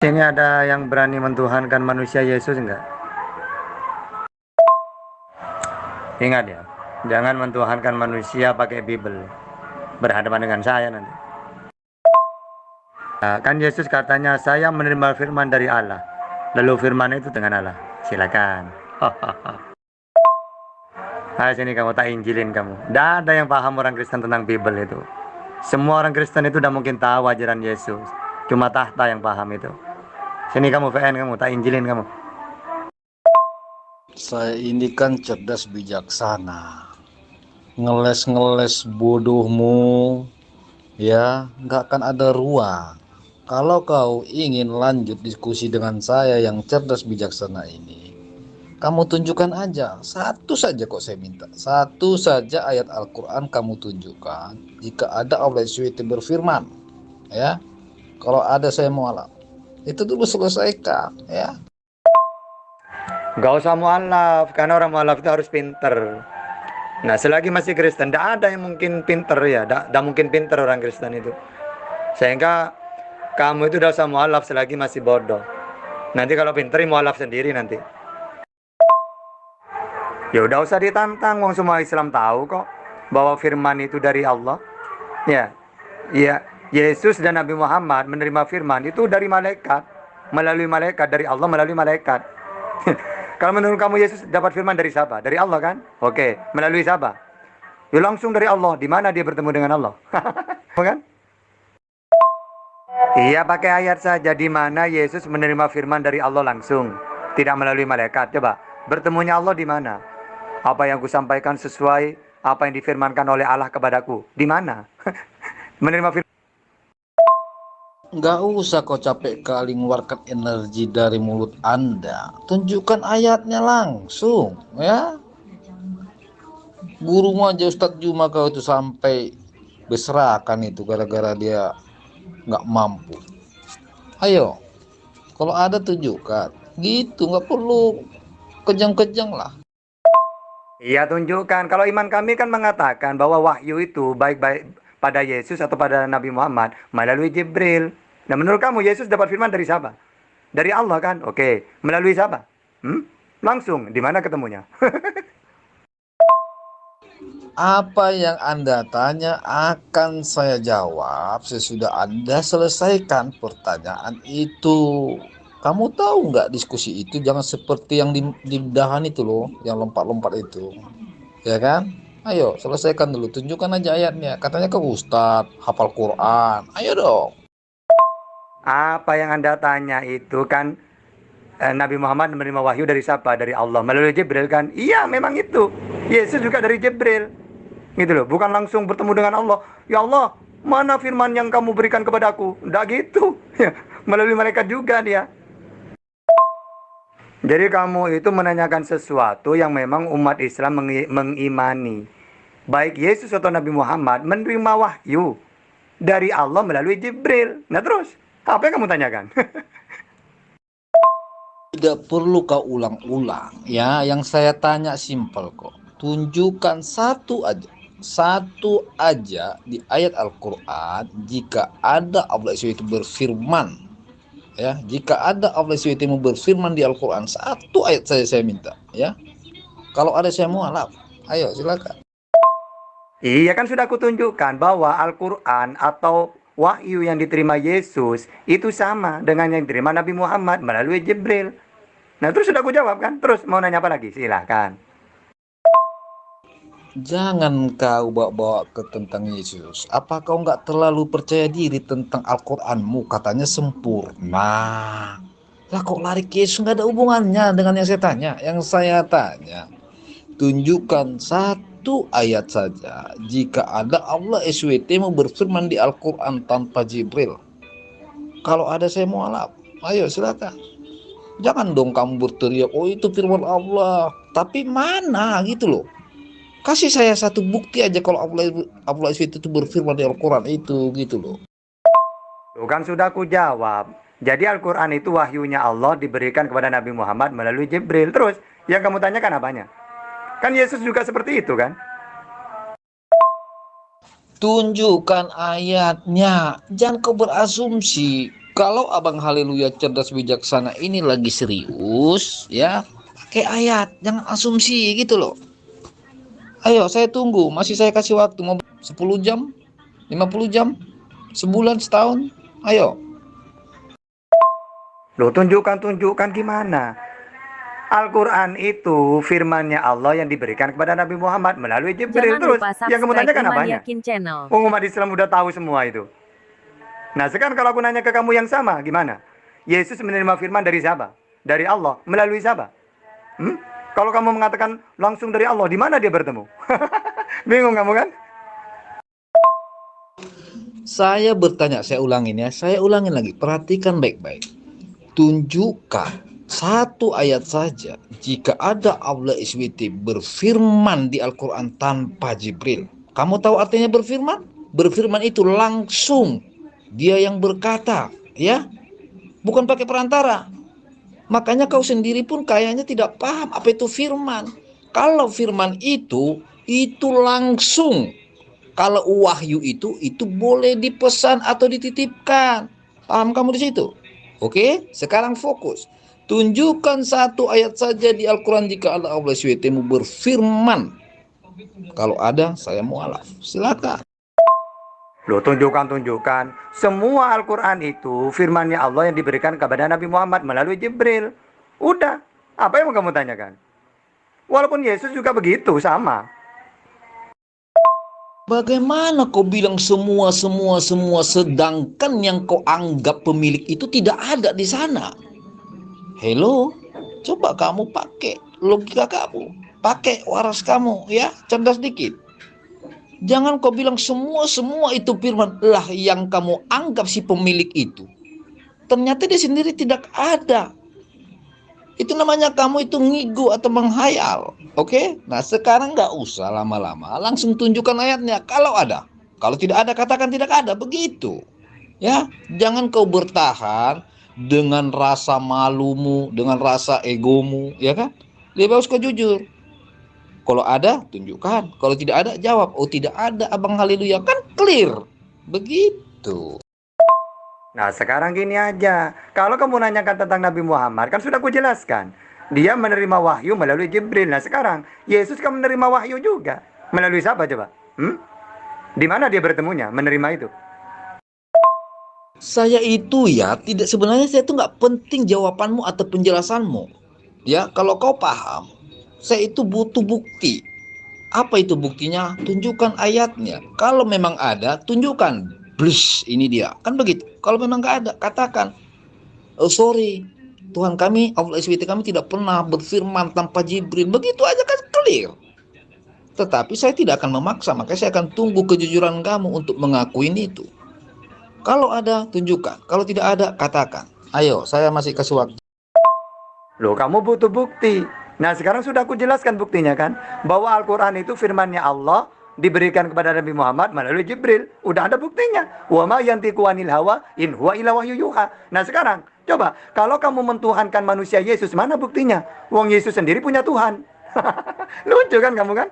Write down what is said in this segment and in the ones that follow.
Ini ada yang berani mentuhankan manusia Yesus enggak? Ingat ya, jangan mentuhankan manusia pakai Bible. Berhadapan dengan saya nanti. Nah, kan Yesus katanya saya menerima firman dari Allah. Lalu firman itu dengan Allah. Silakan. Ayo sini kamu tak injilin kamu. Tidak ada yang paham orang Kristen tentang Bible itu. Semua orang Kristen itu udah mungkin tahu ajaran Yesus. Cuma tahta yang paham itu. Sini kamu VN kamu tak injilin kamu. Saya ini kan cerdas bijaksana. Ngeles-ngeles bodohmu, ya, nggak akan ada ruang. Kalau kau ingin lanjut diskusi dengan saya yang cerdas bijaksana ini, kamu tunjukkan aja. Satu saja kok saya minta. Satu saja ayat Al-Quran kamu tunjukkan. Jika ada Allah SWT berfirman, ya, kalau ada saya mualaf. Itu dulu selesaikan, ya. Gak usah mualaf, karena orang mualaf itu harus pinter. Nah, selagi masih Kristen, tidak ada yang mungkin pinter ya. Tidak mungkin pinter orang Kristen itu. Sehingga kamu itu udah usah mualaf selagi masih bodoh. Nanti kalau pinter, mualaf sendiri nanti. Ya udah usah ditantang, wong semua Islam tahu kok bahwa firman itu dari Allah. Ya, ya, Yesus dan Nabi Muhammad menerima firman itu dari malaikat, melalui malaikat dari Allah melalui malaikat. Kalau menurut kamu Yesus dapat firman dari siapa? Dari Allah kan? Oke, melalui siapa? Ya langsung dari Allah. Di mana dia bertemu dengan Allah? Bukan? Iya, pakai ayat saja. Di mana Yesus menerima firman dari Allah langsung, tidak melalui malaikat. Coba, bertemunya Allah di mana? Apa yang kusampaikan sesuai apa yang difirmankan oleh Allah kepadaku? Di mana? Menerima firman. Nggak usah kau capek kali mengeluarkan energi dari mulut Anda. Tunjukkan ayatnya langsung, ya. Gurumu aja Ustadz Juma kau itu sampai berserakan itu gara-gara dia nggak mampu. Ayo, kalau ada tunjukkan. Gitu, nggak perlu kejang-kejang lah. Iya, tunjukkan. Kalau iman kami kan mengatakan bahwa wahyu itu baik-baik pada Yesus atau pada Nabi Muhammad melalui Jibril. Nah, menurut kamu Yesus dapat firman dari siapa? Dari Allah kan? Oke. Melalui siapa? Langsung. Di mana ketemunya? Apa yang Anda tanya akan saya jawab sesudah Anda selesaikan pertanyaan itu. Kamu tahu nggak diskusi itu jangan seperti yang di dahan itu loh, yang lompat-lompat itu. Ya kan? Ayo selesaikan dulu, tunjukkan aja ayatnya. Katanya ke Ustadz, hafal Quran. Ayo dong. Apa yang Anda tanya itu kan Nabi Muhammad menerima wahyu dari siapa? Dari Allah. Melalui Jibril kan? Iya, memang itu. Yesus juga dari Jibril. Gitu loh. Bukan langsung bertemu dengan Allah. Ya Allah, mana firman yang kamu berikan kepadaku? Tidak gitu. Ya, melalui malaikat juga dia. Jadi kamu itu menanyakan sesuatu yang memang umat Islam mengimani. Baik Yesus atau Nabi Muhammad menerima wahyu dari Allah melalui Jibril. Nah terus, apa yang kamu tanyakan? Tidak perlu kau ulang-ulang. Ya, yang saya tanya simpel kok. Tunjukkan satu aja di ayat Al-Quran jika ada Allah SWT berfirman, ya, jika ada Allah SWT berfirman di Al-Quran, satu ayat saja saya minta, ya. Kalau ada saya mualaf, ayo silakan. Iya kan sudah kutunjukkan bahwa Al-Quran atau wahyu yang diterima Yesus itu sama dengan yang diterima Nabi Muhammad melalui Jibril. Nah terus sudah aku jawab kan. Terus mau nanya apa lagi? Silakan. Jangan kau bawa-bawa ke tentang Yesus. Apa kau nggak terlalu percaya diri tentang Al-Quranmu? Katanya sempurna. Lah kok lari ke Yesus, nggak ada hubungannya dengan yang saya tanya. Yang saya tanya, tunjukkan satu ayat saja jika ada Allah SWT mau berfirman di Al-Quran tanpa Jibril. Kalau ada saya mualaf. Ayo silakan. Jangan dong kamu berteriak, oh itu firman Allah. Tapi mana gitu loh. Kasih saya satu bukti aja kalau Allah SWT itu berfirman di Al-Quran itu gitu loh. Tuh kan sudah aku jawab. Jadi Al-Quran itu wahyunya Allah diberikan kepada Nabi Muhammad melalui Jibril. Terus yang kamu tanyakan apanya? Kan Yesus juga seperti itu kan? Tunjukkan ayatnya. Jangan kau berasumsi. Kalau Abang Haleluya cerdas bijaksana ini lagi serius, ya, pakai ayat, jangan asumsi gitu loh. Ayo, saya tunggu, masih saya kasih waktu, mau 10 jam, 50 jam, sebulan, setahun, ayo. Loh, tunjukkan gimana? Al-Quran itu firmannya Allah yang diberikan kepada Nabi Muhammad melalui Jibril. Jangan Terus, lupa yang kamu subscribe tanyakan Iman apanya? Yakin Channel. Umat Islam udah tahu semua itu. Nah, sekarang kalau aku nanya ke kamu yang sama, gimana? Yesus menerima firman dari siapa? Dari Allah. Melalui siapa? Kalau kamu mengatakan langsung dari Allah, di mana dia bertemu? Bingung kamu kan? Saya bertanya, saya ulangin ya, saya ulangin lagi, perhatikan baik-baik. Tunjukkan satu ayat saja jika ada Allah SWT berfirman di Al-Quran tanpa Jibril. Kamu tahu artinya berfirman? Berfirman itu langsung dia yang berkata, ya, bukan pakai perantara. Makanya kau sendiri pun kayaknya tidak paham apa itu firman. Kalau firman itu langsung. Kalau wahyu itu boleh dipesan atau dititipkan. Paham kamu di situ? Oke, sekarang fokus. Tunjukkan satu ayat saja di Al-Quran jika Allah SWT berfirman. Kalau ada, saya mualaf. Silakan. Loh, tunjukkan. Semua Al-Quran itu firmannya Allah yang diberikan kepada Nabi Muhammad melalui Jibril. Udah. Apa yang mau kamu tanyakan? Walaupun Yesus juga begitu, sama. Bagaimana kau bilang semua sedangkan yang kau anggap pemilik itu tidak ada di sana? Hello, coba kamu pakai logika kamu, pakai waras kamu, ya, cerdas dikit. Jangan kau bilang semua itu firman lah yang kamu anggap si pemilik itu. Ternyata dia sendiri tidak ada. Itu namanya kamu itu ngigo atau menghayal. Oke? Nah, sekarang nggak usah lama-lama, langsung tunjukkan ayatnya kalau ada. Kalau tidak ada, katakan tidak ada. Begitu. Ya, jangan kau bertahan dengan rasa malumu, dengan rasa egomu, ya kan? Lebih bagus kau jujur. Kalau ada, tunjukkan. Kalau tidak ada, jawab. Oh, tidak ada, Abang Haleluya. Kan clear. Begitu. Nah, sekarang gini aja. Kalau kamu nanyakan tentang Nabi Muhammad, kan sudah kujelaskan. Dia menerima wahyu melalui Jibril. Nah, sekarang Yesus kan menerima wahyu juga. Melalui siapa coba? Di mana dia bertemunya, menerima itu? Saya itu ya, tidak, sebenarnya saya itu nggak penting jawabanmu atau penjelasanmu. Ya, kalau kau paham, saya itu butuh bukti. Apa itu buktinya? Tunjukkan ayatnya. Kalau memang ada, tunjukkan. Blus, ini dia. Kan begitu. Kalau memang nggak ada, katakan. Oh sorry, Tuhan kami, Allah SWT kami tidak pernah berfirman tanpa Jibril. Begitu aja kan clear. Tetapi saya tidak akan memaksa, makanya saya akan tunggu kejujuran kamu untuk mengakui itu. Kalau ada, tunjukkan. Kalau tidak ada, katakan. Ayo, saya masih kasih waktu. Loh, kamu butuh bukti. Nah, sekarang sudah aku jelaskan buktinya kan. Bahwa Al-Quran itu firmannya Allah diberikan kepada Nabi Muhammad melalui Jibril. Udah ada buktinya. Wa ma yantiqu anil hawa in huwa illa wahyu yuha. Nah, sekarang coba, kalau kamu mentuhankan manusia Yesus, mana buktinya? Wong Yesus sendiri punya Tuhan. Lucu kan kamu kan?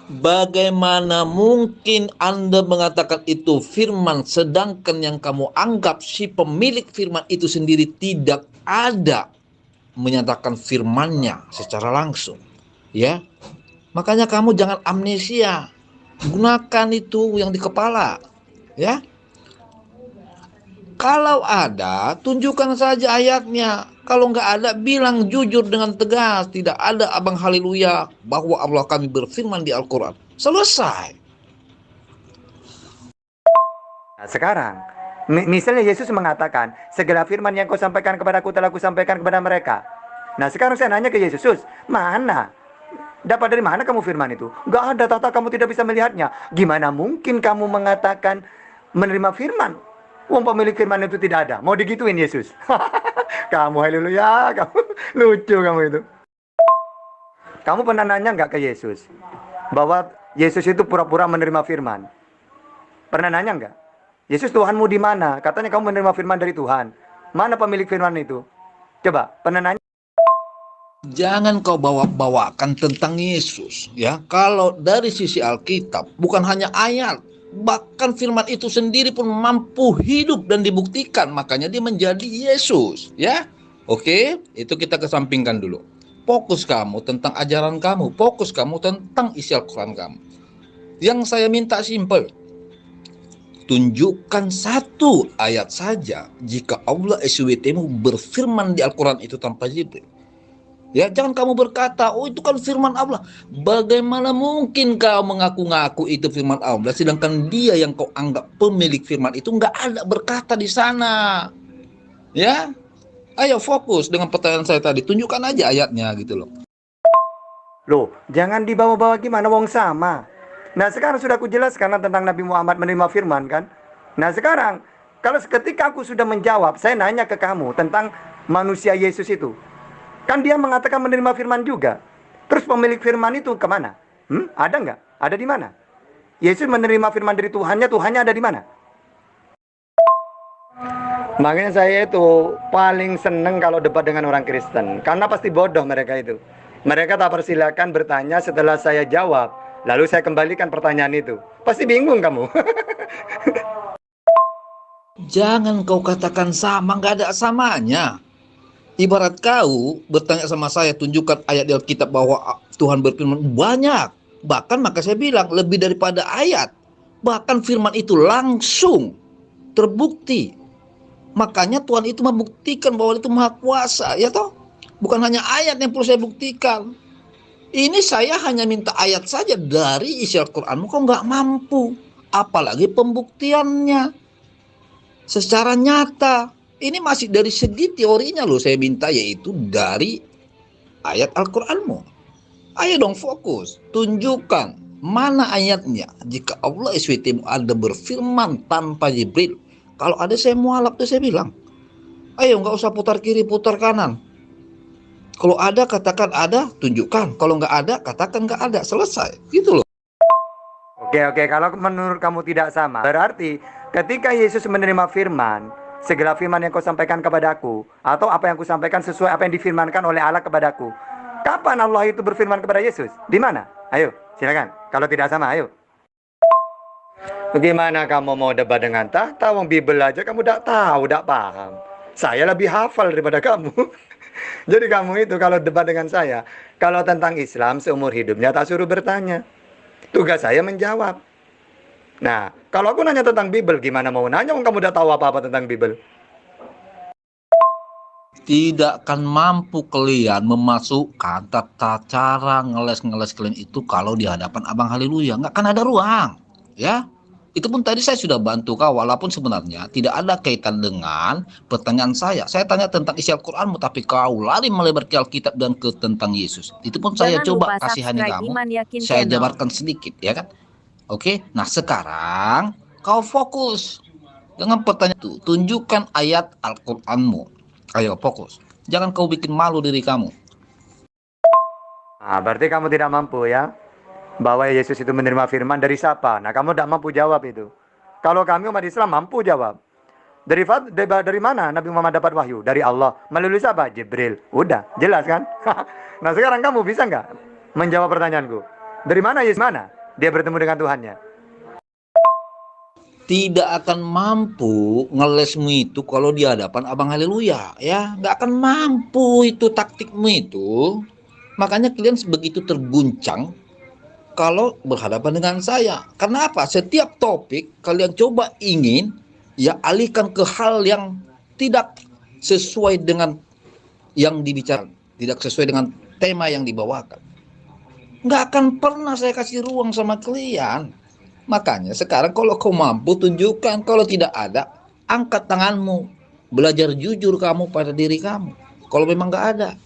Bagaimana mungkin Anda mengatakan itu firman, sedangkan yang kamu anggap si pemilik firman itu sendiri tidak ada menyatakan firmannya secara langsung, ya? Makanya kamu jangan amnesia, gunakan itu yang di kepala, ya. Kalau ada, tunjukkan saja ayatnya. Kalau nggak ada, bilang jujur dengan tegas. Tidak ada, Abang Haleluya, bahwa Allah kami berfirman di Al-Quran. Selesai. Nah, sekarang, misalnya Yesus mengatakan, segala firman yang kau sampaikan kepadaku telah kusampaikan kepada mereka. Nah, sekarang saya nanya ke Yesus, mana? Dapat dari mana kamu firman itu? Gak ada, tata kamu tidak bisa melihatnya. Gimana mungkin kamu mengatakan menerima firman? Wong pemilik firman itu tidak ada. Mau digituin Yesus? Kamu haleluya, kamu lucu kamu itu. Kamu pernah nanya nggak ke Yesus bahwa Yesus itu pura-pura menerima firman? Pernah nanya nggak? Yesus, Tuhanmu di mana? Katanya kamu menerima firman dari Tuhan. Mana pemilik firman itu? Coba, pernah nanya? Jangan kau bawa-bawakan tentang Yesus, ya. Kalau dari sisi Alkitab, bukan hanya ayat, Bahkan firman itu sendiri pun mampu hidup dan dibuktikan, makanya dia menjadi Yesus, ya. Oke, itu kita kesampingkan dulu. Fokus kamu tentang ajaran kamu, fokus kamu tentang isi Al-Quran kamu. Yang saya minta simpel, tunjukkan satu ayat saja jika Allah SWT berfirman di Al-Quran itu tanpa Jibril. Ya, jangan kamu berkata, oh itu kan firman Allah. Bagaimana mungkin kau mengaku-ngaku itu firman Allah, sedangkan dia yang kau anggap pemilik firman itu nggak ada berkata di sana. Ya, ayo fokus dengan pertanyaan saya tadi. Tunjukkan aja ayatnya gitu loh. Loh, jangan dibawa-bawa gimana wong sama. Nah, sekarang sudah aku jelaskan tentang Nabi Muhammad menerima firman kan. Nah, sekarang kalau ketika aku sudah menjawab, saya nanya ke kamu tentang manusia Yesus itu. Kan dia mengatakan menerima firman juga. Terus pemilik firman itu kemana? Ada nggak? Ada di mana? Yesus menerima firman dari Tuhannya, Tuhannya ada di mana? Makanya saya itu paling seneng kalau debat dengan orang Kristen. Karena pasti bodoh mereka itu. Mereka tak persilakan bertanya setelah saya jawab. Lalu saya kembalikan pertanyaan itu. Pasti bingung kamu. Jangan kau katakan sama, nggak ada samanya. Ibarat kau bertanya sama saya, tunjukkan ayat di Alkitab bahwa Tuhan berfirman, banyak. Bahkan maka saya bilang, lebih daripada ayat. Bahkan firman itu langsung terbukti. Makanya Tuhan itu membuktikan bahwa itu maha kuasa, ya toh? Bukan hanya ayat yang perlu saya buktikan. Ini saya hanya minta ayat saja dari isi Al-Quranmu, kok nggak mampu. Apalagi pembuktiannya secara nyata. Ini masih dari segi teorinya loh saya minta, yaitu dari ayat Al-Quranmu. Ayo dong fokus, tunjukkan mana ayatnya. Jika Allah SWT ada berfirman tanpa Jibril, kalau ada saya mualaf tuh saya bilang, ayo nggak usah putar kiri putar kanan. Kalau ada katakan ada, tunjukkan. Kalau nggak ada katakan nggak ada, selesai. Gitu loh. Oke, kalau menurut kamu tidak sama, berarti ketika Yesus menerima firman, segala firman yang kau sampaikan kepadaku, atau apa yang kau sampaikan sesuai apa yang difirmankan oleh Allah kepadaku. Kapan Allah itu berfirman kepada Yesus? Di mana? Ayo, silakan. Kalau tidak sama, ayo. Bagaimana kamu mau debat dengan tahta? Wong Bibel aja kamu tidak tahu, tidak paham. Saya lebih hafal daripada kamu. Jadi kamu itu kalau debat dengan saya, kalau tentang Islam seumur hidupnya tak suruh bertanya. Tugas saya menjawab. Nah, kalau aku nanya tentang Bibel, gimana mau nanya? Kamu udah tahu apa-apa tentang Bibel. Tidak akan mampu kalian memasukkan tata cara ngeles-ngeles kalian itu kalau di hadapan Abang Haleluya. Nggak akan ada ruang. Ya, itu pun tadi saya sudah bantu kau, walaupun sebenarnya tidak ada kaitan dengan pertanyaan saya. Saya tanya tentang isi Al-Quranmu, tapi kau lari melebar ke Alkitab dan ke tentang Yesus. Itu pun saya Jangan coba lupa kasihani subscribe kamu. Iman Yakin Saya Channel. jabarkan sedikit, ya kan? Oke, nah sekarang kau fokus dengan pertanyaan itu. Tunjukkan ayat Al-Quranmu. Ayo fokus. Jangan kau bikin malu diri kamu. Nah, berarti kamu tidak mampu ya. Bahwa Yesus itu menerima firman dari siapa? Nah, kamu tidak mampu jawab itu. Kalau kami umat Islam mampu jawab. Dari mana Nabi Muhammad dapat wahyu? Dari Allah. Melalui siapa? Jibril. Udah, jelas kan? Nah, sekarang kamu bisa nggak menjawab pertanyaanku? Dari mana Yesus? Mana? Dia bertemu dengan Tuhannya. Tidak akan mampu ngelesmu itu kalau di hadapan Abang Haleluya, ya nggak akan mampu itu taktikmu itu. Makanya kalian begitu terguncang kalau berhadapan dengan saya. Karena apa? Setiap topik kalian coba ingin ya alihkan ke hal yang tidak sesuai dengan yang dibicarakan, tidak sesuai dengan tema yang dibawakan. Nggak akan pernah saya kasih ruang sama kalian. Makanya sekarang kalau kau mampu tunjukkan, kalau tidak ada, angkat tanganmu. Belajar jujur kamu pada diri kamu. Kalau memang nggak ada,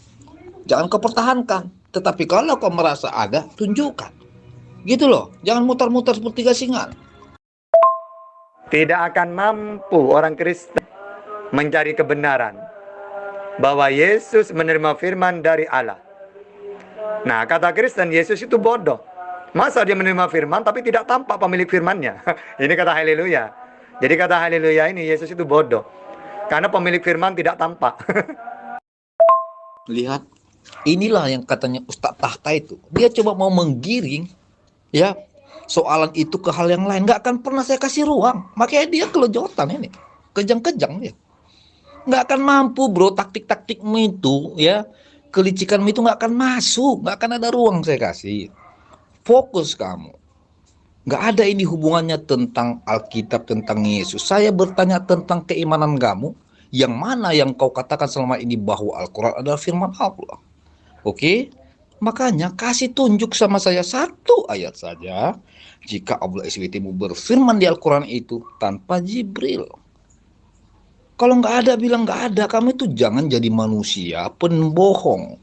jangan kau pertahankan. Tetapi kalau kau merasa ada, tunjukkan. Gitu loh, jangan mutar-mutar seperti gasingan. Tidak akan mampu orang Kristen mencari kebenaran bahwa Yesus menerima firman dari Allah. Nah, kata Kristen, Yesus itu bodoh. Masa dia menerima firman tapi tidak tampak pemilik firmannya? Ini kata haleluya. Jadi kata haleluya ini, Yesus itu bodoh. Karena pemilik firman tidak tampak. Lihat, inilah yang katanya Ustadz Tahta itu. Dia coba mau menggiring ya soalan itu ke hal yang lain, nggak akan pernah saya kasih ruang. Makanya dia kelejotan ini, kejang-kejang dia. Nggak akan mampu bro, taktik-taktikmu itu ya, kelicikanmu itu nggak akan masuk, nggak akan ada ruang saya kasih. Fokus kamu. Nggak ada ini hubungannya tentang Alkitab, tentang Yesus. Saya bertanya tentang keimanan kamu, yang mana yang kau katakan selama ini bahwa Al-Quran adalah firman Allah. Oke? Makanya kasih tunjuk sama saya satu ayat saja, jika Allah SWT berfirman di Al-Quran itu tanpa Jibril. Kalau nggak ada, bilang nggak ada. Kamu itu jangan jadi manusia pembohong.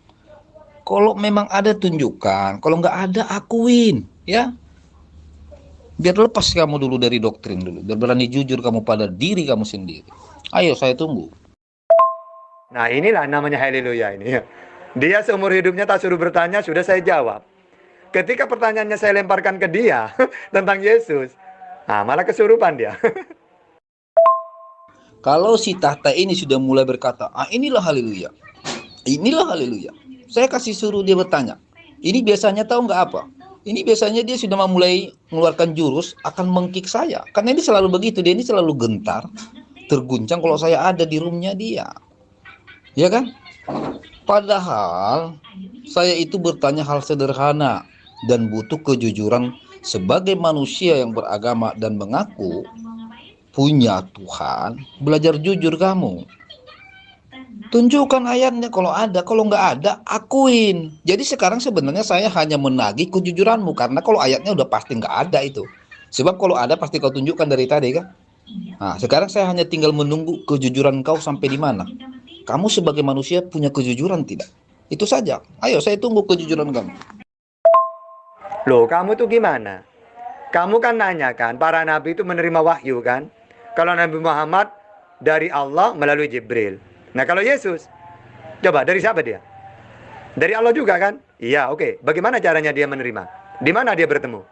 Kalau memang ada, tunjukkan. Kalau nggak ada, akuin. Ya, biar lepas kamu dulu dari doktrin dulu. Biar berani jujur kamu pada diri kamu sendiri. Ayo, saya tunggu. Nah, inilah namanya haleluya ini. Dia seumur hidupnya tak suruh bertanya, sudah saya jawab. Ketika pertanyaannya saya lemparkan ke dia tentang Yesus, nah malah kesurupan dia. Kalau si tahta ini sudah mulai berkata, inilah haleluya. Inilah haleluya. Saya kasih suruh dia bertanya. Ini biasanya tahu nggak apa? Ini biasanya dia sudah mulai mengeluarkan jurus, akan mengkick saya. Karena ini selalu begitu, dia ini selalu gentar, terguncang kalau saya ada di roomnya dia. Ya kan? Padahal saya itu bertanya hal sederhana dan butuh kejujuran sebagai manusia yang beragama dan mengaku punya Tuhan. Belajar jujur kamu. Tunjukkan ayatnya kalau ada, kalau nggak ada, akuin. Jadi sekarang sebenarnya saya hanya menagih kejujuranmu, karena kalau ayatnya udah pasti nggak ada itu. Sebab kalau ada pasti kau tunjukkan dari tadi kan. Nah, sekarang saya hanya tinggal menunggu kejujuran kau sampai di mana. Kamu sebagai manusia punya kejujuran tidak? Itu saja. Ayo, saya tunggu kejujuran kamu. Loh, kamu tuh gimana? Kamu kan nanya kan, para nabi itu menerima wahyu kan? Kalau Nabi Muhammad dari Allah melalui Jibril. Nah, kalau Yesus, coba dari siapa dia? Dari Allah juga kan? Iya, oke. Bagaimana caranya dia menerima? Di mana dia bertemu?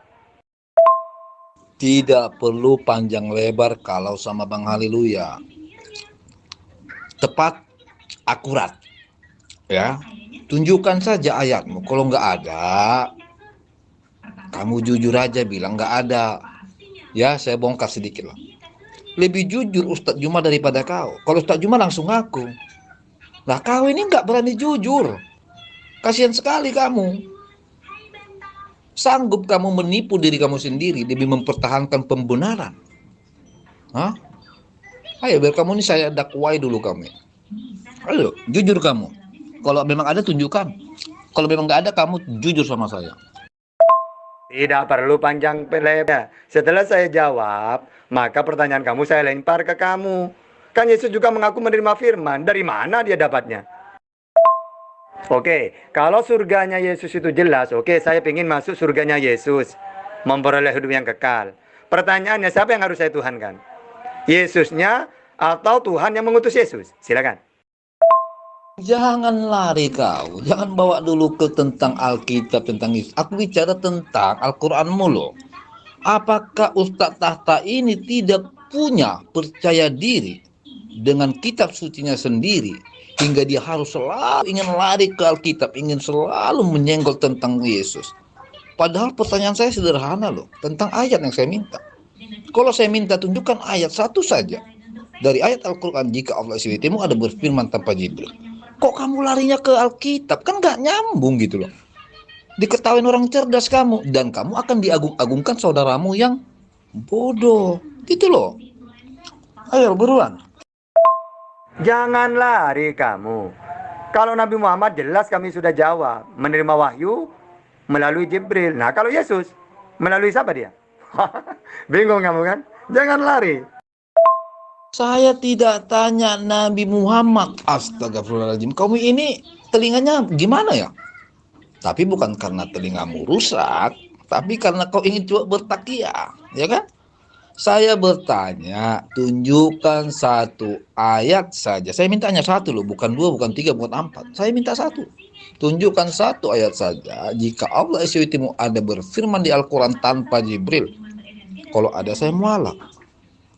Tidak perlu panjang lebar kalau sama Bang Haleluya. Tepat, akurat. Ya, tunjukkan saja ayatmu. Kalau nggak ada, kamu jujur aja bilang nggak ada. Ya, saya bongkar sedikit lah. Lebih jujur Ustadz Juma daripada kau. Kalau Ustadz Juma langsung ngaku. Lah kau ini nggak berani jujur. Kasihan sekali kamu. Sanggup kamu menipu diri kamu sendiri demi mempertahankan pembenaran. Hah? Ayo biar kamu ini saya dakwai dulu kamu. Ayo, jujur kamu. Kalau memang ada tunjukkan. Kalau memang nggak ada, kamu jujur sama saya. Tidak perlu panjang lebar. Setelah saya jawab, maka pertanyaan kamu saya lempar ke kamu. Kan Yesus juga mengaku menerima firman. Dari mana dia dapatnya? Oke, kalau surganya Yesus itu jelas, oke, saya ingin masuk surganya Yesus, memperoleh hidup yang kekal. Pertanyaannya, siapa yang harus saya tuhankan? Yesusnya atau Tuhan yang mengutus Yesus? Silakan. Jangan lari kau, jangan bawa dulu ke tentang Alkitab, tentang Yesus. Aku bicara tentang Al-Quranmu loh. Apakah Ustadz Tahta ini tidak punya percaya diri dengan kitab sucinya sendiri, hingga dia harus selalu ingin lari ke Alkitab, ingin selalu menyenggol tentang Yesus? Padahal pertanyaan saya sederhana loh, tentang ayat yang saya minta. Kalau saya minta tunjukkan ayat satu saja dari ayat Al-Quran, jika Allah SWT ada berfirman tanpa Jibril. Kok kamu larinya ke Alkitab? Kan nggak nyambung gitu loh. Diketahui orang cerdas kamu, dan kamu akan diagung-agungkan saudaramu yang bodoh. Gitu loh. Ayo buruan. Jangan lari kamu. Kalau Nabi Muhammad jelas kami sudah jawab. Menerima wahyu melalui Jibril. Nah kalau Yesus melalui siapa dia? Bingung kamu kan? Jangan lari. Saya tidak tanya Nabi Muhammad. Astagfirullahaladzim. Kamu ini telinganya gimana ya? Tapi bukan karena telingamu rusak, tapi karena kau ingin coba bertakia, ya kan? Saya bertanya, tunjukkan satu ayat saja. Saya mintanya satu loh, bukan dua, bukan tiga, bukan empat. Saya minta satu. Tunjukkan satu ayat saja. Jika Allah SWT ada berfirman di Al-Quran tanpa Jibril. Kalau ada saya mualaf.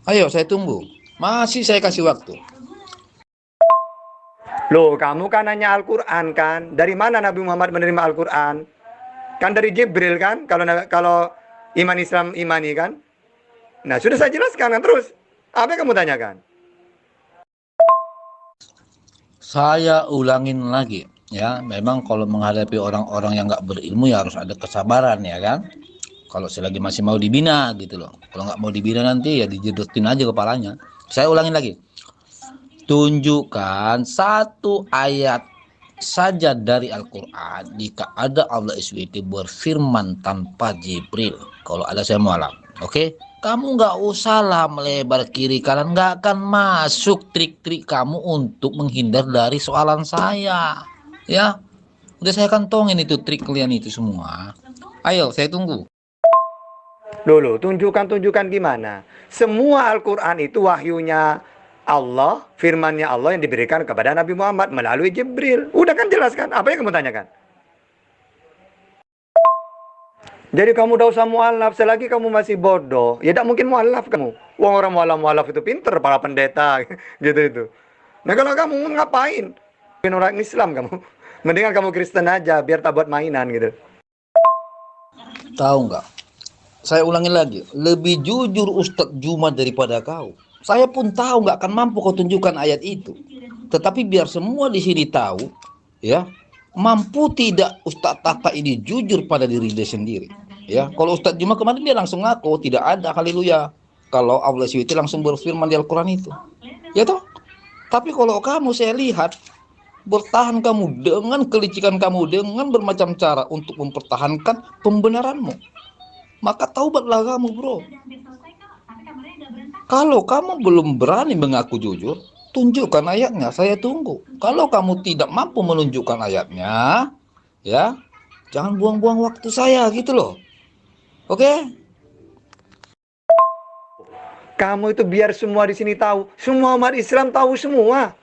Ayo saya tunggu. Masih saya kasih waktu. Loh, kamu kan nanya Al-Quran kan? Dari mana Nabi Muhammad menerima Al-Quran? Kan dari Jibril kan? Kalau Iman Islam imani kan? Nah, sudah saya jelaskan kan terus. Apa yang kamu tanyakan? Saya ulangin lagi ya, memang kalau menghadapi orang-orang yang nggak berilmu ya harus ada kesabaran ya kan. Kalau selagi masih mau dibina gitu loh. Kalau nggak mau dibina nanti ya dijedotin aja kepalanya. Saya ulangin lagi. Tunjukkan satu ayat saja dari Al-Quran jika ada Allah SWT berfirman tanpa Jibril. Kalau ada saya mualaf. Oke? Kamu nggak usah lah melebar kiri kanan, nggak akan masuk trik-trik kamu untuk menghindar dari soalan saya. Ya, udah saya kantongin itu trik kalian itu semua. Ayo, saya tunggu. Dulu, tunjukkan gimana. Semua Al-Quran itu wahyunya Allah, firmannya Allah yang diberikan kepada Nabi Muhammad melalui Jibril. Udah kan jelaskan, apa yang kamu tanyakan? Jadi kamu udah usah mualaf, selagi kamu masih bodoh, ya tidak mungkin mualaf kamu. Wong orang mualaf itu pinter, para pendeta, gitu itu. Nah kalau kamu ngapain? Orang Islam kamu. Mendingan kamu Kristen aja, biar tak buat mainan gitu. Tahu nggak? Saya ulangi lagi, lebih jujur Ustadz Juma daripada kau. Saya pun tahu nggak akan mampu kau tunjukkan ayat itu. Tetapi biar semua di sini tahu, ya, mampu tidak Ustadz Tata ini jujur pada diri dia sendiri. Ya, kalau Ustadz Juma kemarin dia langsung ngaku tidak ada haleluya. Kalau Allah SWT langsung berfirman di Al-Quran itu. Ya toh? Tapi kalau kamu saya lihat bertahan kamu dengan kelicikan kamu dengan bermacam cara untuk mempertahankan pembenaranmu. Maka taubatlah kamu, bro. Kalau kamu belum berani mengaku jujur, tunjukkan ayatnya, saya tunggu. Kalau kamu tidak mampu menunjukkan ayatnya, ya, jangan buang-buang waktu saya gitu loh. Oke? Kamu itu biar semua di sini tahu, semua umat Islam tahu semua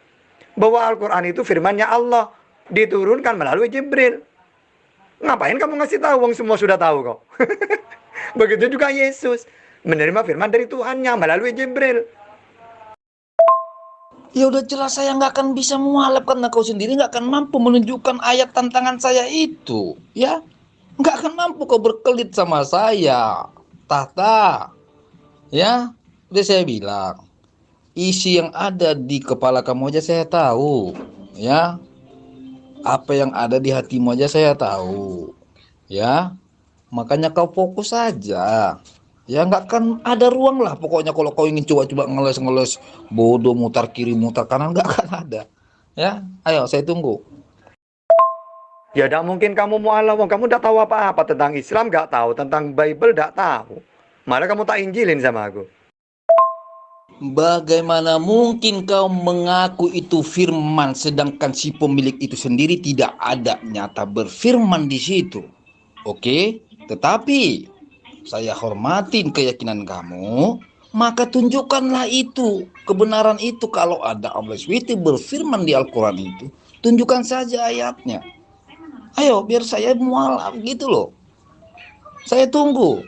bahwa Al-Quran itu firmannya Allah, diturunkan melalui Jibril. Ngapain kamu ngasih tahu? Wong semua sudah tahu kok. Begitu juga Yesus menerima firman dari Tuhannya melalui Jibril. Ya udah jelas saya nggak akan bisa mualaf karena kau sendiri nggak akan mampu menunjukkan ayat tantangan saya itu, ya. Nggak akan mampu kau berkelit sama saya, Tata. Ya, udah saya bilang, isi yang ada di kepala kamu aja saya tahu, ya. Apa yang ada di hatimu aja saya tahu, ya. Makanya kau fokus saja. Ya nggak akan ada ruang lah pokoknya kalau kau ingin coba-coba ngeles-ngeles bodoh mutar kiri mutar kanan nggak akan ada. Ya, ayo saya tunggu. Ya tidak mungkin kamu mualaf, kamu tidak tahu apa-apa tentang Islam, nggak tahu tentang Bible, tidak tahu. Malah kamu tak injilin sama aku. Bagaimana mungkin kau mengaku itu firman sedangkan si pemilik itu sendiri tidak ada nyata berfirman di situ? Oke, tetapi saya hormatin keyakinan kamu, maka tunjukkanlah itu, kebenaran itu. Kalau ada Allah SWT berfirman di Al-Quran itu, tunjukkan saja ayatnya. Ayo, biar saya mualaf gitu loh. Saya tunggu.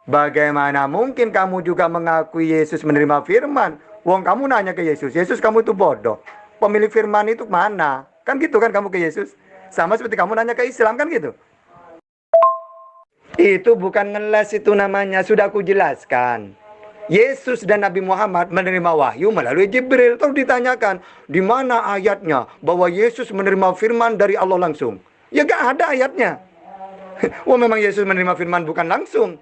Bagaimana mungkin kamu juga mengakui Yesus menerima firman? Wong kamu nanya ke Yesus, Yesus kamu itu bodoh. Pemilik firman itu mana? Kan gitu kan kamu ke Yesus. Sama seperti kamu nanya ke Islam kan gitu. Itu bukan ngeles, itu namanya, sudah aku jelaskan. Yesus dan Nabi Muhammad menerima wahyu melalui Jibril. Terus ditanyakan, di mana ayatnya bahwa Yesus menerima firman dari Allah langsung? Ya gak ada ayatnya. Wah memang Yesus menerima firman bukan langsung.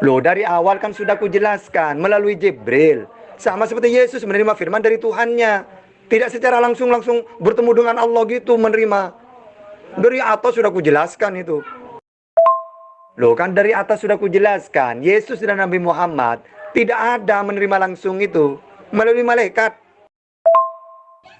Loh dari awal kan sudah aku jelaskan melalui Jibril. Sama seperti Yesus menerima firman dari Tuhannya. Tidak secara langsung bertemu dengan Allah gitu menerima. Dari atas sudah aku jelaskan itu. Loh kan dari atas sudah aku jelaskan, Yesus dan Nabi Muhammad tidak ada menerima langsung itu melalui malaikat.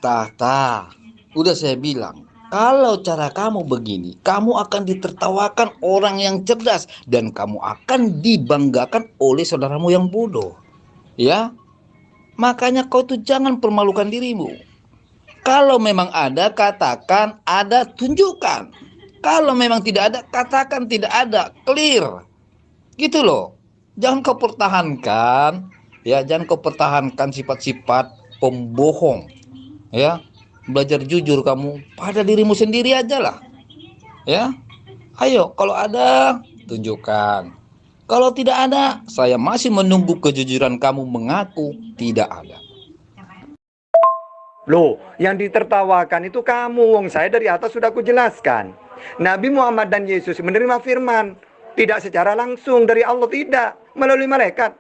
Tata, udah saya bilang, kalau cara kamu begini, kamu akan ditertawakan orang yang cerdas dan kamu akan dibanggakan oleh saudaramu yang bodoh. Ya, makanya kau tuh jangan permalukan dirimu. Kalau memang ada, katakan ada, tunjukkan. Kalau memang tidak ada, katakan tidak ada, clear. Gitu loh. Jangan kau pertahankan, ya, jangan kau pertahankan sifat-sifat pembohong. Ya, belajar jujur kamu pada dirimu sendiri aja lah. Ya. Ayo, kalau ada, tunjukkan. Kalau tidak ada, saya masih menunggu kejujuran kamu mengaku tidak ada. Loh, yang ditertawakan itu kamu. Wong saya dari atas sudah kujelaskan. Nabi Muhammad dan Yesus menerima firman. Tidak secara langsung dari Allah, tidak. Melalui malaikat.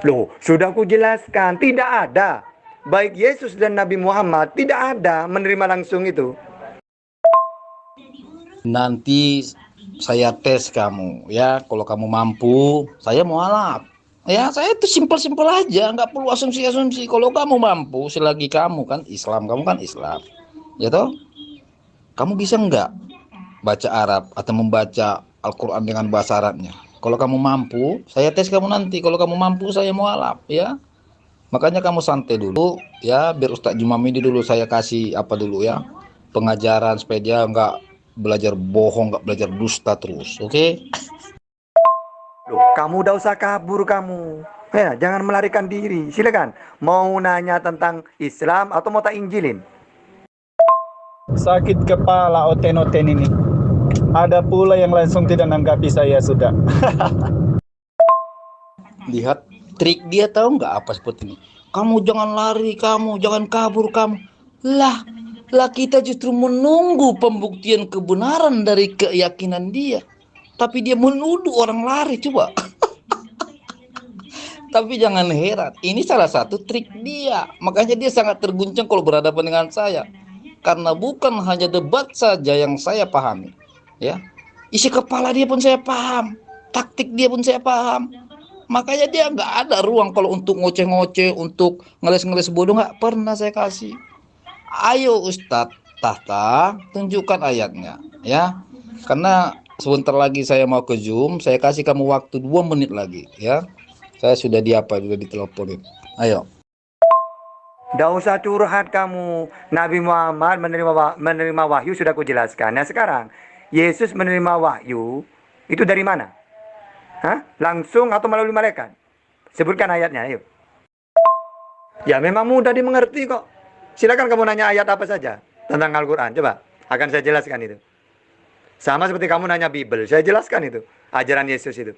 Loh, sudah kujelaskan. Tidak ada. Baik Yesus dan Nabi Muhammad tidak ada menerima langsung itu. Nanti saya tes kamu ya. Kalau kamu mampu, saya mau alap. Ya, saya itu simpel-simpel aja, nggak perlu asumsi-asumsi. Kalau kamu mampu, selagi kamu kan Islam, kamu kan Islam, ya toh? Kamu bisa nggak baca Arab atau membaca Al-Quran dengan bahasa Arabnya? Kalau kamu mampu, saya tes kamu nanti. Kalau kamu mampu, saya mau alap, ya. Makanya kamu santai dulu, ya. Biar Ustadz Jumamidi dulu saya kasih apa dulu ya, pengajaran supaya dia nggak belajar bohong, nggak belajar dusta terus, oke? Loh, kamu udah usah kabur kamu. Ya, jangan melarikan diri. Silakan. Mau nanya tentang Islam atau mau tak injilin? Sakit kepala oten-oten ini. Ada pula yang langsung tidak nanggapi saya sudah. Lihat trik dia, tahu nggak apa seperti ini? Kamu jangan lari, kamu jangan kabur, kamu. Lah kita justru menunggu pembuktian kebenaran dari keyakinan dia. Tapi dia menuduh orang lari, coba. Tapi jangan heran, ini salah satu trik dia. Makanya dia sangat terguncang kalau berhadapan dengan saya. Karena bukan hanya debat saja yang saya pahami, ya. Isi kepala dia pun saya paham, taktik dia pun saya paham. Makanya dia nggak ada ruang kalau untuk ngoceh-ngoceh, untuk ngeles-ngeles bodoh, nggak pernah saya kasih. Ayo Ustadz Tahta, tunjukkan ayatnya, ya. Karena sebentar lagi saya mau ke Zoom, saya kasih kamu waktu 2 menit lagi, ya. Saya sudah diteleponin. Ayo. Nggak usah curhat kamu. Nabi Muhammad menerima wahyu sudah kujelaskan. Nah sekarang, Yesus menerima wahyu itu dari mana? Hah? Langsung atau melalui malaikat? Sebutkan ayatnya, ayo. Ya memang mudah dimengerti kok. Silakan kamu nanya ayat apa saja tentang Al-Quran. Coba, akan saya jelaskan itu. Sama seperti kamu nanya Bible, saya jelaskan itu. Ajaran Yesus itu.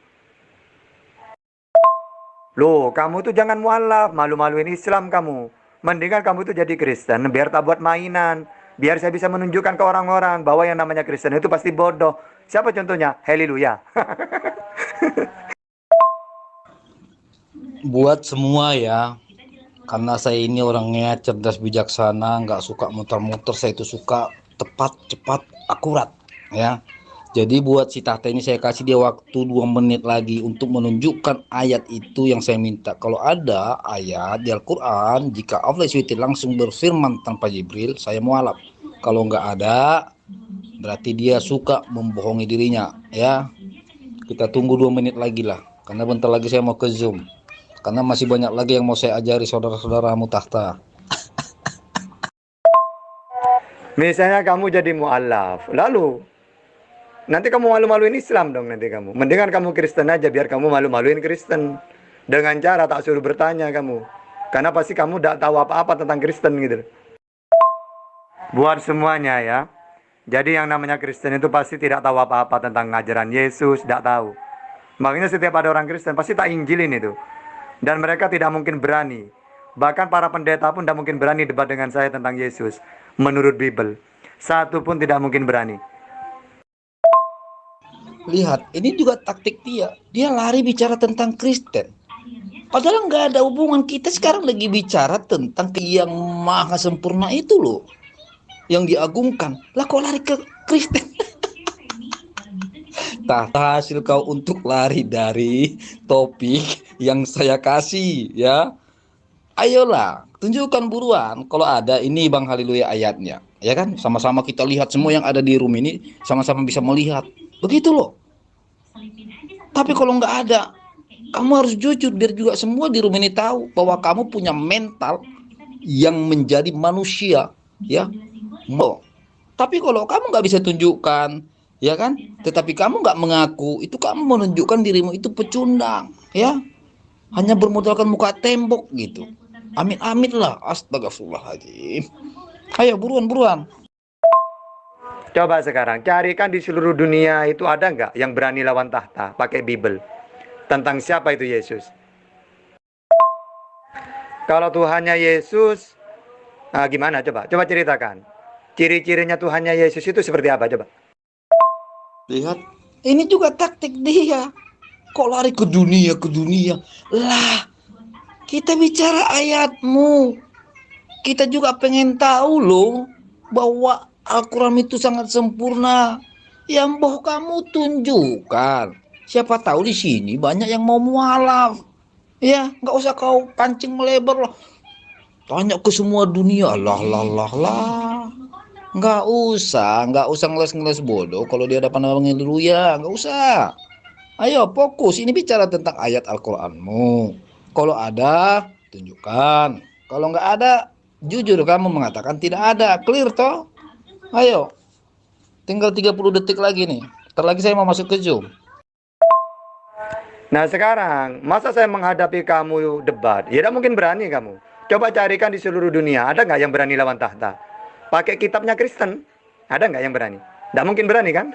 Loh, kamu tuh jangan mualaf, malu-maluin Islam kamu. Mendingan kamu tuh jadi Kristen, biar tak buat mainan. Biar saya bisa menunjukkan ke orang-orang bahwa yang namanya Kristen itu pasti bodoh. Siapa contohnya? Haleluya. Buat semua ya, karena saya ini orangnya cerdas bijaksana, nggak suka muter-muter, saya itu suka tepat, cepat, akurat, ya. Jadi buat si Tahta ini saya kasih dia waktu 2 menit lagi untuk menunjukkan ayat itu yang saya minta. Kalau ada ayat di Al-Quran, jika Allah SWT langsung berfirman tanpa Jibril, saya mualaf. Kalau nggak ada, berarti dia suka membohongi dirinya, ya. Kita tunggu 2 menit lagi lah, karena bentar lagi saya mau ke Zoom. Karena masih banyak lagi yang mau saya ajari saudara-saudaramu Tahta. Misalnya kamu jadi mualaf, lalu nanti kamu malu-maluin Islam dong nanti kamu. Mendingan kamu Kristen aja biar kamu malu-maluin Kristen. Dengan cara tak suruh bertanya kamu. Karena pasti kamu tidak tahu apa-apa tentang Kristen gitu. Buat semuanya ya. Jadi yang namanya Kristen itu pasti tidak tahu apa-apa tentang ajaran Yesus, tidak tahu. Makanya setiap ada orang Kristen pasti tak injilin itu. Dan mereka tidak mungkin berani. Bahkan para pendeta pun tidak mungkin berani debat dengan saya tentang Yesus. Menurut Bible. Satu pun tidak mungkin berani. Lihat, ini juga taktik dia. Dia lari bicara tentang Kristen. Padahal nggak ada hubungan. Kita sekarang lagi bicara tentang yang maha sempurna itu loh. Yang diagungkan. Lah kok lari ke Kristen? Tak hasil kau untuk lari dari topik yang saya kasih, ya. Ayolah, tunjukkan buruan. Kalau ada, ini Bang Haleluya ayatnya. Ya kan? Sama-sama kita lihat, semua yang ada di room ini sama-sama bisa melihat. Begitu loh. Tapi kalau nggak ada, kamu harus jujur biar juga semua di room ini tahu bahwa kamu punya mental yang menjadi manusia, ya. Mau. Tapi kalau kamu nggak bisa tunjukkan, ya kan? Tetapi kamu nggak mengaku, itu kamu menunjukkan dirimu itu pecundang, ya. Hanya bermodalkan muka tembok gitu. Amit-amit lah, astagfirullahaladzim. Ayo buruan. Coba sekarang carikan di seluruh dunia itu ada nggak yang berani lawan tahta pakai Bible tentang siapa itu Yesus. Kalau Tuhannya Yesus, gimana coba? Coba ceritakan. Ciri-cirinya Tuhannya Yesus itu seperti apa coba? Lihat, ini juga taktik dia. Kok lari ke dunia, ke dunia? Lah, kita bicara ayatmu. Kita juga pengen tahu loh bahwa Al-Quran itu sangat sempurna. Yang boh kamu tunjukkan. Siapa tahu di sini banyak yang mau mualaf. Ya, nggak usah kau pancing melebar lah. Tanya ke semua dunia. Lah. Nggak usah ngeles-ngeles bodoh. Kalau dia ada pandangan ya, nggak usah. Ayo fokus, ini bicara tentang ayat Al-Quranmu. Kalau ada, tunjukkan. Kalau nggak ada, jujur kamu mengatakan tidak ada. Clear toh? Ayo, tinggal 30 detik lagi nih. Ntar lagi saya mau masuk ke Zoom. Nah sekarang, masa saya menghadapi kamu debat? Ya tidak mungkin berani kamu. Coba carikan di seluruh dunia, ada nggak yang berani lawan tahta? Pakai kitabnya Kristen, ada nggak yang berani? Tidak mungkin berani kan?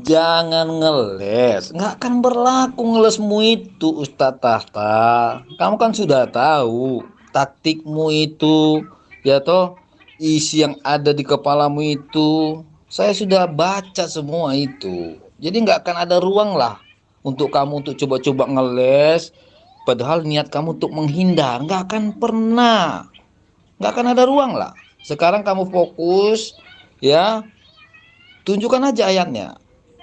Jangan ngeles, nggak akan berlaku ngelesmu itu Ustadz Tahta. Kamu kan sudah tahu taktikmu itu, ya toh, isi yang ada di kepalamu itu. Saya sudah baca semua itu. Jadi nggak akan ada ruang lah untuk kamu untuk coba-coba ngeles. Padahal niat kamu untuk menghindar, nggak akan pernah. Nggak akan ada ruang lah. Sekarang kamu fokus, ya, tunjukkan aja ayatnya.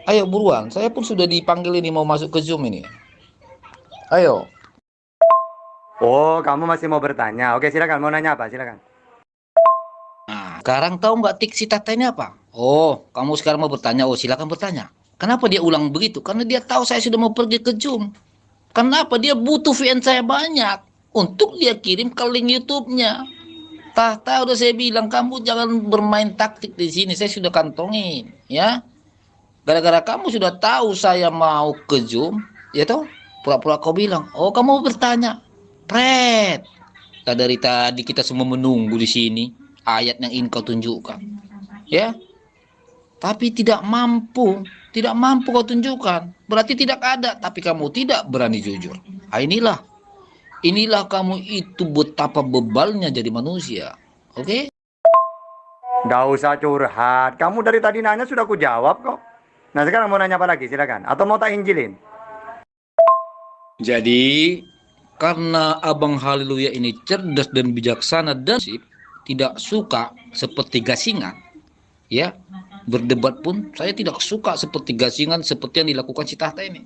Ayo buruan, saya pun sudah dipanggil ini mau masuk ke Zoom ini. Ayo. Oh, kamu masih mau bertanya? Oke, silakan. Mau nanya apa? Silakan. Nah, sekarang tahu nggak diksi Tata ini apa? Oh, kamu sekarang mau bertanya? Oh, silakan bertanya. Kenapa dia ulang begitu? Karena dia tahu saya sudah mau pergi ke Zoom. Kenapa? Dia butuh VN saya banyak untuk dia kirim ke link YouTube-nya. Tata udah saya bilang kamu jangan bermain taktik di sini. Saya sudah kantongin, ya. Gara-gara kamu sudah tahu saya mau ke Zoom, ya toh? Pura-pura kau bilang, oh kamu mau bertanya. Pret. Nah, dari tadi kita semua menunggu di sini ayat yang ingin kau tunjukkan. Ya. Tapi tidak mampu kau tunjukkan. Berarti tidak ada, tapi kamu tidak berani jujur. Nah, inilah kamu itu betapa bebalnya jadi manusia. Oke? Nggak usah curhat. Kamu dari tadi nanya sudah aku jawab kok. Nah sekarang mau nanya apa lagi? Silakan. Atau mau tak injilin? Jadi karena Abang Haleluya ini cerdas dan bijaksana dan tidak suka seperti gasingan, ya, berdebat pun saya tidak suka seperti gasingan seperti yang dilakukan si Tahta ini.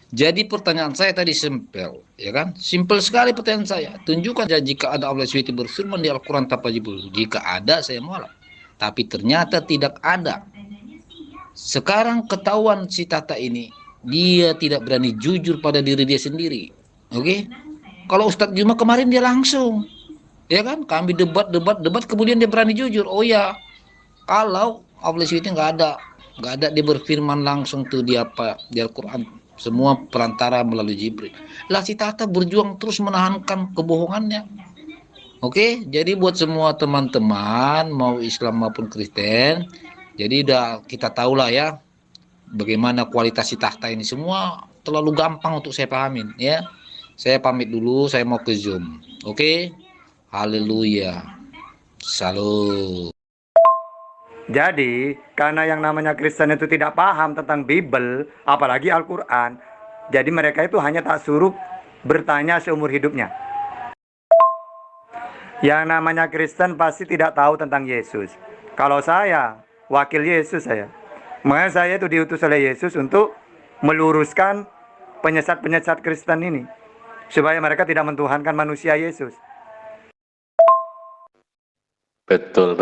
Jadi pertanyaan saya tadi simpel, ya kan? Simpel sekali pertanyaan saya. Tunjukkan saja jika ada Allah SWT berfirman di Al-Quran tanpa Jibril. Jika ada saya mualaf. Tapi ternyata tidak ada. Sekarang ketahuan si Tahta ini, dia tidak berani jujur pada diri dia sendiri. Oke? Kalau Ustadz Juma kemarin dia langsung, ya kan? Kami debat, kemudian dia berani jujur. Oh ya, kalau Allah SWT nggak ada dia berfirman langsung tuh di apa di Al-Quran. Semua perantara melalui Jibril. Lah si Tahta berjuang terus menahankan kebohongannya. Oke, jadi buat semua teman-teman mau Islam maupun Kristen, jadi udah kita tahu lah ya bagaimana kualitas si Tahta ini. Semua terlalu gampang untuk saya pahamin ya. Saya pamit dulu, saya mau ke Zoom. Oke? Haleluya. Salam. Jadi, karena yang namanya Kristen itu tidak paham tentang Bible, apalagi Al-Quran, jadi mereka itu hanya tak suruh bertanya seumur hidupnya. Yang namanya Kristen pasti tidak tahu tentang Yesus. Kalau saya, wakil Yesus saya. Makanya saya itu diutus oleh Yesus untuk meluruskan penyesat-penyesat Kristen ini. Supaya mereka tidak mentuhankan manusia Yesus. Betul.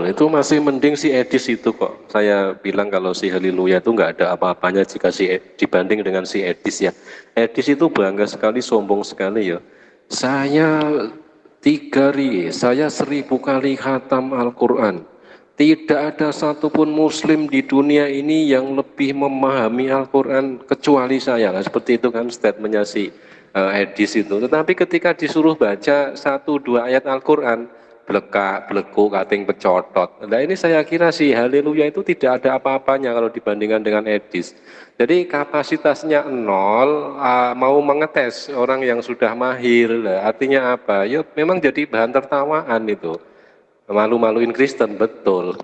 Itu masih mending si Edis itu kok. Saya bilang kalau si Haleluya itu nggak ada apa-apanya jika dibanding dengan si Edis ya. Edis itu bangga sekali, sombong sekali ya. Saya 1000 kali khatam Al-Quran. Tidak ada satupun muslim di dunia ini yang lebih memahami Al-Quran kecuali saya. Nah, seperti itu kan statementnya si Edis itu. Tetapi ketika disuruh baca 1-2 ayat Al-Quran, blekak, bleku, kating pecotot. Nah ini saya kira si haleluya itu tidak ada apa-apanya kalau dibandingkan dengan Edis. Jadi kapasitasnya nol, mau mengetes orang yang sudah mahir. Lah, artinya apa? Ya memang jadi bahan tertawaan itu. Malu-maluin Kristen, betul.